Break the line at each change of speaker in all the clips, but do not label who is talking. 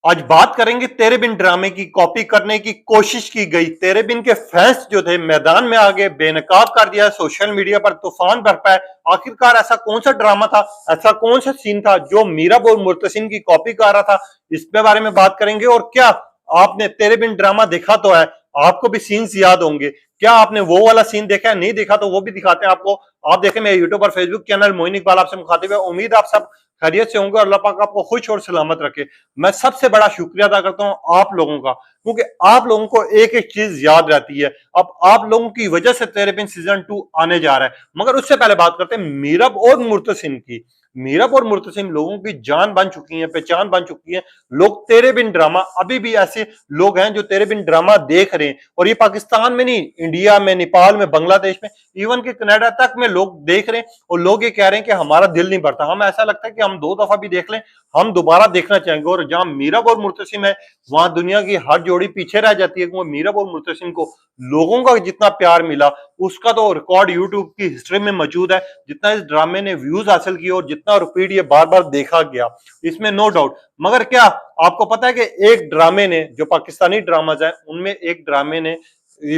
आज बात करेंगे तेरे बिन ड्रामे की कॉपी करने की कोशिश की गई। तेरे बिन के फैंस जो थे मैदान में आगे बेनकाब कर दिया, सोशल मीडिया पर तूफान बरपा है। आखिरकार ऐसा कौन सा ड्रामा था, ऐसा कौन सा सीन था जो मीरब और मुर्तसिम की कॉपी कर रहा था, इसके बारे में बात करेंगे। और क्या आपने तेरे बिन ड्रामा देखा तो है, आपको भी सीन्स याद होंगे। क्या आपने वो वाला सीन देखा है? नहीं देखा तो वो भी दिखाते हैं आपको। आप देखें मेरे यूट्यूब और फेसबुक चैनल मोइन इकबाल आपसे मुखातिब है। उम्मीद आप सब खैरियत से होंगे और अल्लाह पाक आपको खुश और सलामत रखे। मैं सबसे बड़ा शुक्रिया अदा करता हूं आप लोगों का, क्योंकि आप लोगों को एक एक चीज याद रहती है। अब आप लोगों की वजह से तेरे बिन सीजन 2 आने जा रहा है। मगर उससे पहले बात करते हैं मीरब और मुर्तसिम की। मीरब और मुर्तसिम लोगों की जान बन चुकी है, पहचान बन चुकी है। लोग तेरे बिन ड्रामा, अभी भी ऐसे लोग हैं जो तेरे बिन ड्रामा देख रहे हैं। और ये पाकिस्तान में नहीं, इंडिया में, नेपाल में, बांग्लादेश में, इवन के कनाडा तक में लोग देख रहे हैं। और लोग ये कह रहे हैं कि हमारा दिल नहीं भरता। हमें ऐसा लगता है कि हम 2 दफा भी देख लें, हम दोबारा देखना चाहेंगे। और जहां मीरब और मुर्तसिम है, वहां दुनिया की हर जोड़ी पीछे रह जाती है। क्योंकि मीरब और मुर्तसिम को लोगों का जितना प्यार मिला, उसका तो रिकॉर्ड यूट्यूब की हिस्ट्री में मौजूद है। जितना इस ड्रामे ने व्यूज हासिल किए और जितना रिपीट ये बार बार देखा गया, इसमें नो डाउट। मगर क्या आपको पता है कि एक ड्रामे ने, जो पाकिस्तानी ड्रामाज है उनमें एक ड्रामे ने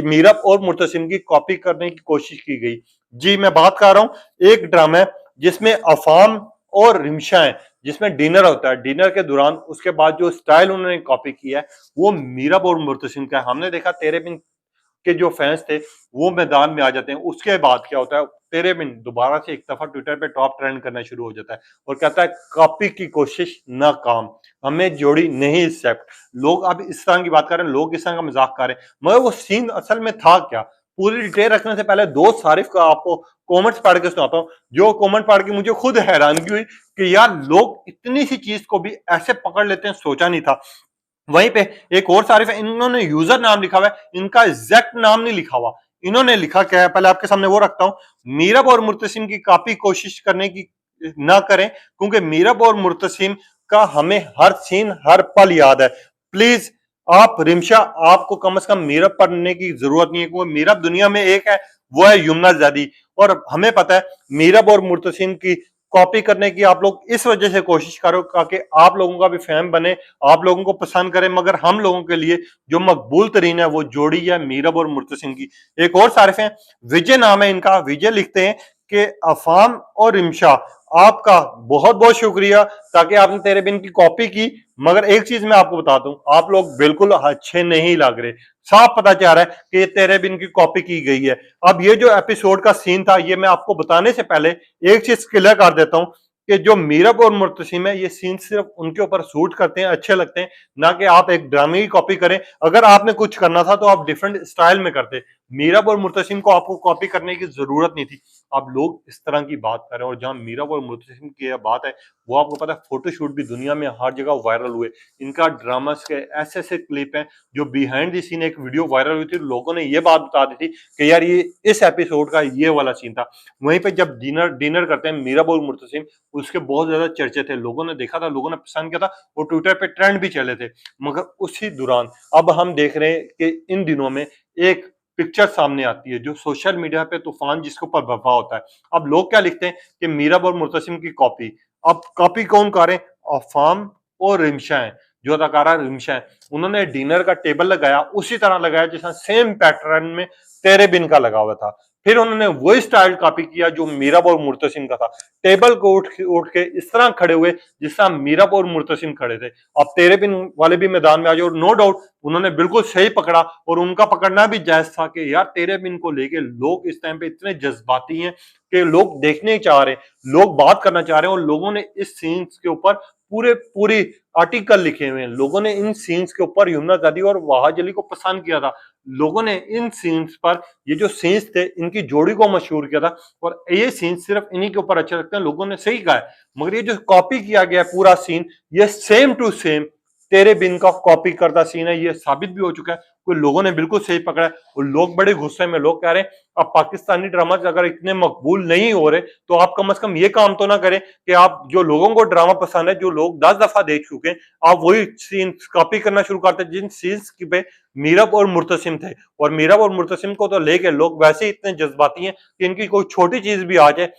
मीरब और मुर्तसिम की कॉपी करने की कोशिश की गई। जी मैं बात कर रहा हूं एक ड्रामा जिसमें अफाम और रिमशा है, जिसमें डिनर होता है। डिनर के दौरान उसके बाद जो स्टाइल उन्होंने कॉपी किया है वो मीरब और मुर्तसिम का है। हमने देखा तेरे बिन के जो फैंस थे वो मैदान में आ जाते हैं। उसके बाद क्या होता है, तेरे बिन दोबारा से एक दफा ट्विटर पे टॉप ट्रेंड करना शुरू हो जाता है और कहता है कॉपी की कोशिश नाकाम, हमें जोड़ी नहीं एक्सेप्ट। लोग अब इस तरह की बात कर रहे हैं, लोग इस तरह का मजाक कर रहे हैं। मगर वो सीन असल में था क्या, पूरी डिटेल रखने से पहले दोस्त सारिफ का आपको कमेंट्स पढ़ के सुनाता हूं। जो कमेंट पढ़ के मुझे खुद हैरानगी हुई कि यार लोग इतनी सी चीज को भी ऐसे पकड़ लेते हैं, सोचा नहीं था। वहीं पे एक और तारीफ है, इन्होंने यूजर नाम लिखा हुआ है, इनका एग्जैक्ट नाम नहीं लिखा हुआ। इन्होंने लिखा क्या है, पहले आपके सामने वो रखता हूं। मीरब और मुर्तसिम की कॉपी कोशिश करने की ना करें, क्योंकि मीरब और मुर्तसिम का हमें हर सीन हर पल याद है। प्लीज आप रिमशा, आपको कम से कम मीरब पढ़ने की जरूरत नहीं है, क्योंकि मीरब दुनिया में एक है, वो है यमुना जैदी। और हमें पता है मीरब और मुर्तसिम की कॉपी करने की आप लोग इस वजह से कोशिश करो ताकि आप लोगों का भी फैम बने, आप लोगों को पसंद करें। मगर हम लोगों के लिए जो मकबूल तरीन है वो जोड़ी है मीरब और मुर्तसिम की। एक और सारिफ है, विजय नाम है इनका। विजय लिखते हैं कि अफाम और इमशा, आपका बहुत बहुत शुक्रिया ताकि आपने तेरे बिन की कॉपी की। मगर एक चीज मैं आपको बता दूं, आप लोग बिल्कुल अच्छे नहीं लग रहे। साफ पता चल रहा है कि ये तेरे बिन की कॉपी की गई है। अब ये जो एपिसोड का सीन था, ये मैं आपको बताने से पहले एक चीज क्लियर कर देता हूं कि जो मीरब और मुर्तसिम है, ये सीन सिर्फ उनके ऊपर सूट करते हैं, अच्छे लगते हैं, ना कि आप एक ड्रामे की कॉपी करें। अगर आपने कुछ करना था तो आप डिफरेंट स्टाइल में करते। मीरब और मुर्तसिम को आपको कॉपी करने की जरूरत नहीं थी। अब लोग इस तरह की बात कर रहे हैं। और जहां मीरब और मुर्तसिम की बात है, वो आपको पता है फोटोशूट भी दुनिया में हर जगह वायरल हुए। इनका ड्रामास के ऐसे ऐसे क्लिप हैं जो बिहाइंड द सीन एक वीडियो वायरल हुई थी, लोगों ने ये बात बता दी थी कि यार ये इस एपिसोड का ये वाला सीन था। वहीं पे जब डिनर डिनर करते हैं मीरब और मुर्तसिम, उसके बहुत ज्यादा चर्चे थे, लोगों ने देखा था, लोगों ने पसंद किया था और ट्विटर पे ट्रेंड भी चले थे। मगर उसी दौरान अब हम देख रहे हैं कि इन दिनों में एक पिक्चर सामने आती है जो सोशल मीडिया पे तूफान जिसके ऊपर बर्पा होता है। अब लोग क्या लिखते हैं कि मीरब और मुर्तसिम की कॉपी। अब कॉपी कौन कर रहे हैं? अफाम और रिमशा है, जो अदाकारा रिमशा है। उन्होंने डिनर का टेबल लगाया उसी तरह लगाया जैसा सेम पैटर्न में तेरे बिन का लगा हुआ था। फिर उन्होंने वही स्टाइल कॉपी किया जो मीरब और मुर्तसिम का था। टेबल को उठ के इस तरह खड़े हुए जिस तरह मीरब और मुर्तसिम खड़े थे। अब तेरे बिन वाले भी मैदान में आ जाओ, नो डाउट उन्होंने बिल्कुल सही पकड़ा। और उनका पकड़ना भी जायज था कि यार तेरे बिन को लेके लोग इस टाइम पे इतने जज्बाती हैं कि लोग देखने चाह रहे हैं, लोग बात करना चाह रहे हैं। और लोगों ने इस सीन्स के ऊपर पूरी आर्टिकल लिखे हुए हैं। लोगों ने इन सीन्स के ऊपर यमुना जादी और वाहज अली को पसंद किया था। लोगों ने इन सीन्स पर, ये जो सीन्स थे इनकी जोड़ी को मशहूर किया था। और ये सीन्स सिर्फ इन्हीं के ऊपर अच्छे लगते हैं, लोगों ने सही कहा है। मगर ये जो कॉपी किया गया है पूरा सीन, ये सेम टू सेम तेरे बिन का कॉपी करता सीन है। ये साबित भी हो चुका है, कोई लोगों ने बिल्कुल सही पकड़ा है। और लोग बड़े गुस्से में, लोग कह रहे हैं अब पाकिस्तानी ड्रामा अगर इतने मकबूल नहीं हो रहे तो आप कम से कम ये काम तो ना करें कि आप जो लोगों को ड्रामा पसंद है, जो लोग 10 दफा देख चुके हैं, आप वही सीन कॉपी करना शुरू करते जिन सीन्स की पे मीरब और मुर्तसिम थे। और मीरब और मुर्तसिम को तो लेके लोग वैसे ही इतने जज्बाती हैं कि इनकी कोई छोटी चीज भी आ जाए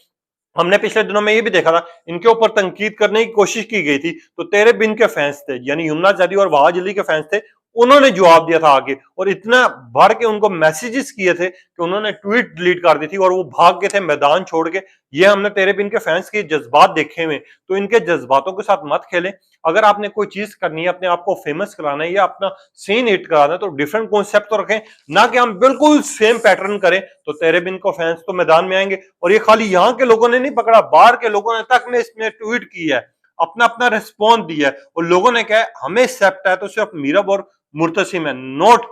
हमने पिछले दिनों में ये भी देखा था, इनके ऊपर तनकीद करने की कोशिश की गई थी, तो तेरे बिन के फैंस थे यानी यमुना जैदी और वहाज अली के फैंस थे, उन्होंने जवाब दिया था आगे और इतना भर के उनको मैसेजेस किए थे कि उन्होंने ट्वीट डिलीट कर दी थी और वो भाग गए थे मैदान छोड़ के। ये हमने तेरे बिन के फैंस के जज्बात देखे हुए, तो इनके जज्बातों के साथ मत खेलें। अगर आपने कोई चीज करनी है, अपने आप को फेमस कराना है या अपना सीन हिट कराना है, तो डिफरेंट कॉन्सेप्ट तो रखें, ना कि हम बिल्कुल सेम पैटर्न करें। तो तेरे बिन को फैंस तो मैदान में आएंगे, और ये खाली यहाँ के लोगों ने नहीं पकड़ा, बाहर के लोगों ने तक ने इसमें ट्वीट किया है, अपना अपना रिस्पॉन्स दिया है, और लोगों ने कहा हमें एक्सेप्ट है तो सिर्फ मीरब और मुर्तसिम है, नोट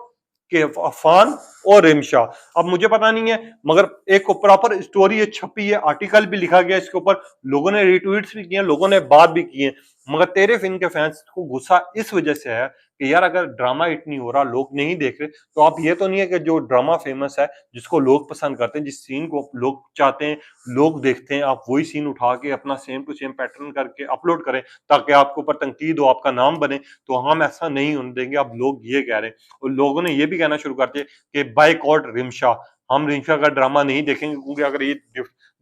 के अफान और रिमशा। अब मुझे पता नहीं है, मगर एक प्रॉपर स्टोरी छपी है, आर्टिकल भी लिखा गया इसके ऊपर, लोगों ने रिट्वीट्स भी किए, लोगों ने बात भी की है। मगर तेरे फिल्म के फैंस को गुस्सा इस वजह से है कि यार अगर ड्रामा हिट नहीं हो रहा, लोग नहीं देख रहे, तो आप ये तो नहीं है कि जो ड्रामा फेमस है, जिसको लोग पसंद करते हैं, जिस सीन को लोग चाहते हैं, लोग देखते हैं, आप वही सीन उठा के अपना सेम टू सेम पैटर्न करके अपलोड करें ताकि आपके ऊपर तनकीद हो, आपका नाम बने। तो हम ऐसा नहीं होने देंगे। अब लोग ये कह रहे हैं, और लोगों ने ये भी कहना शुरू कर दिया कि बाइकआउट रिमशा, हम रिमशा का ड्रामा नहीं देखेंगे, क्योंकि अगर ये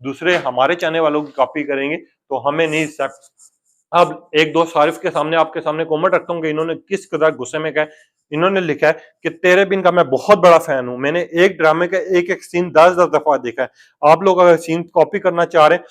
दूसरे हमारे चाहने वालों की कॉपी करेंगे तो हमें नहीं एक्सेप्ट। अब एक दोस्त सारिफ के सामने, आपके सामने कमेंट रखता हूँ कि इन्होंने किस कदर गुस्से में कहा। इन्होंने लिखा है कि तेरे बिन का मैं बहुत बड़ा फैन हूं, मैंने एक ड्रामे का एक एक सीन 10-10 दफा देखा है। आप लोग अगर सीन कॉपी करना चाह रहे हैं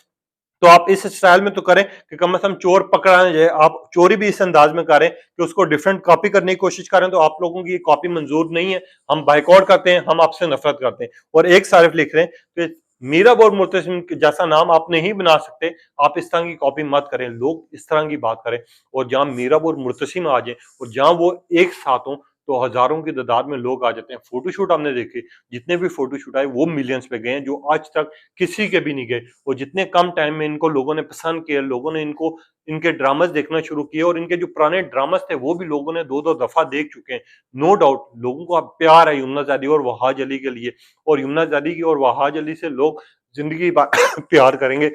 तो आप इस स्टाइल में तो करें कि कम से कम चोर पकड़ा जाए, आप चोरी भी इस अंदाज में करें कि उसको डिफरेंट कॉपी करने की कोशिश करें। तो आप लोगों की ये कॉपी मंजूर नहीं है, हम बाइकआउट करते हैं, हम आपसे नफरत करते हैं। और एक सारिफ लिख रहे हैं कि मीरब और मुर्तसिम जैसा नाम आप नहीं बना सकते, आप इस तरह की कॉपी मत करें, लोग इस तरह की बात करें। और जहां मीरब और मुर्तसिम आ जाए और जहां वो एक साथ हो, तो हजारों की तादाद में लोग आ जाते हैं। फोटोशूट हमने देखे, जितने भी फोटोशूट आए वो मिलियंस पे गए हैं, जो आज तक किसी के भी नहीं गए। और जितने कम टाइम में इनको लोगों ने पसंद किया, लोगों ने इनको इनके ड्रामास देखना शुरू किए, और इनके जो पुराने ड्रामास थे वो भी लोगों ने 2-2 दफा देख चुके हैं। नो डाउट लोगों को अब प्यार है यमुना जैदी और वहाज अली के लिए, और यमुना जैदी की और वहाज अली से लोग जिंदगी प्यार करेंगे।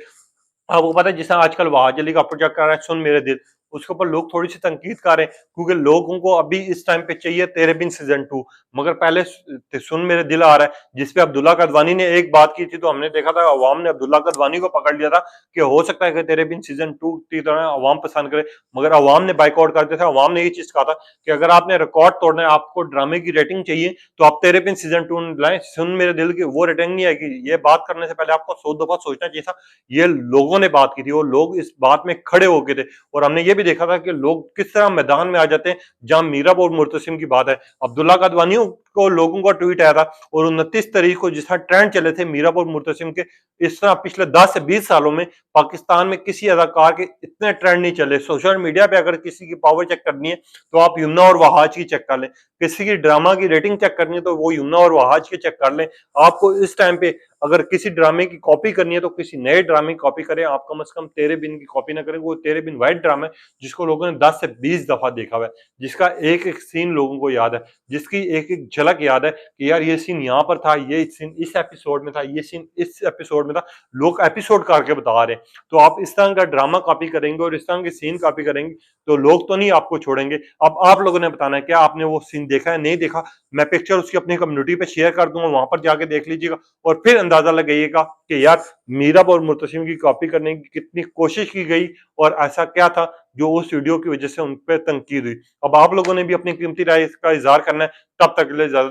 आपको पता है जिस तरह आजकल वहाज अली का प्रोजेक्ट कर रहा है सुन मेरे दिल, उसके ऊपर लोग थोड़ी सी तनकीद कर रहे हैं, क्योंकि लोगों को अभी इस टाइम पे चाहिए तेरे बिन सीजन 2। मगर पहले सुन मेरे दिल आ रहा है, जिसपे अब्दुल्ला कदवानी ने एक बात की थी, तो हमने देखा था अवाम ने अब्दुल्ला कदवानी को पकड़ लिया था कि हो सकता है कि तेरे बिन सीजन 2 की तरह अवाम पसंद करे। मगर अवाम ने बाइकआउट कर दिया था। अवाम ने ये चीज कहा था कि अगर आपने रिकॉर्ड तोड़ना है, आपको ड्रामे की रेटिंग चाहिए, तो आप तेरे बिन सीजन 2 लाए, सुन मेरे दिल की वो रेटिंग नहीं आएगी। ये बात करने से पहले आपको 100 दफा सोचना चाहिए था। ये लोगों ने बात की थी और लोग इस बात में खड़े हो गए थे, और हमने ये भी देखा था कि लोग किस तरह मैदान में आ जाते हैं जहां मीरब और मुर्तसिम की बात है। अब्दुल्ला कदवानी को लोगों का ट्वीट आया था, और 29 तारीख को जिस तरह ट्रेंड चले थे मीरब और मुर्तसिम के, इस तरह पिछले 10 से 20 सालों में पाकिस्तान में किसी अदाकार के इतने ट्रेंड नहीं चले। सोशल मीडिया पे अगर किसी की पावर चेक करनी है तो आप यमुना और वहाज की चेक कर लें, किसी की ड्रामा की रेटिंग चेक करनी है तो वो यमुना और वहाज की चेक कर लें। आपको इस टाइम पे अगर किसी ड्रामे की कॉपी करनी है तो किसी नए ड्रामे की कॉपी करें, आप कम से कम तेरे बिन की कॉपी ना करें। वो तेरे बिन वाइट ड्रामा है जिसको लोगों ने 10 से 20 दफा देखा हुआ है, जिसका एक एक सीन लोगों को याद है, जिसकी एक एक झलक याद है कि यार ये सीन यहाँ पर था, ये सीन इस एपिसोड में था, ये सीन इस एपिसोड में था। लोग एपिसोड करके बता रहे हैं। तो आप इस तरह का ड्रामा कॉपी करेंगे और इस तरह के सीन कॉपी करेंगे तो लोग तो नहीं आपको छोड़ेंगे। अब आप लोगों ने बताना है क्या आपने वो सीन देखा है, नहीं देखा। मैं पिक्चर उसकी अपनी कम्युनिटी पे शेयर कर दूंगा, वहां पर जाके देख लीजिएगा और फिर अंदाजा लगाइएगा कि यार मीरब और मुर्तसिम की कॉपी करने की कितनी कोशिश की गई और ऐसा क्या था जो उस वीडियो की वजह से उन पर तनकीद हुई। अब आप लोगों ने भी अपनी कीमती राय का इजहार करना है। तब तक के लिए ज्यादा